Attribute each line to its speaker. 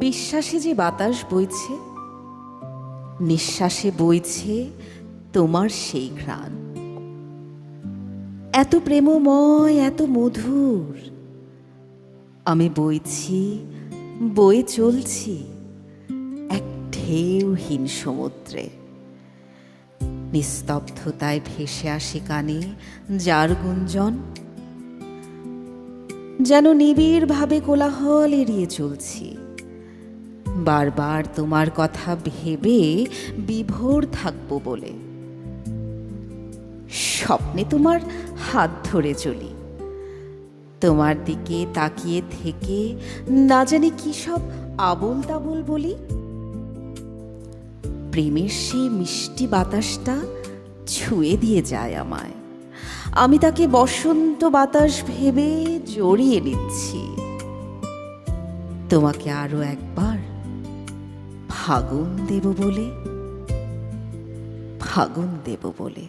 Speaker 1: বিশ্বাসে যে বাতাস বইছে, নিঃশ্বাসে বইছে তোমার সেই ঘ্রাণ। এত প্রেমময়, এত মধুর, আমি বইছি, বয়ে চলছি এক ঢেউহীন সমুদ্রে। নিস্তব্ধতায় ভেসে আসে কানে যার গুঞ্জন, যেন নিবিড়ভাবে কোলাহল এড়িয়ে চলছি, বারবার তোমার কথা ভেবে বিভোর থাকবো বলে। স্বপ্নে তোমার হাত ধরে চলি, তোমার দিকে তাকিয়ে থেকে না জানি কি সব আবোল তাবোল বলি। প্রেমের সেই মিষ্টি বাতাসটা ছুঁয়ে দিয়ে যায় আমায়, আমি তাকে বসন্ত বাতাস ভেবে জড়িয়ে নিচ্ছি। তোমাকে আরো একবার ফাগুন দেব বলে, ফাগুন দেব বলে।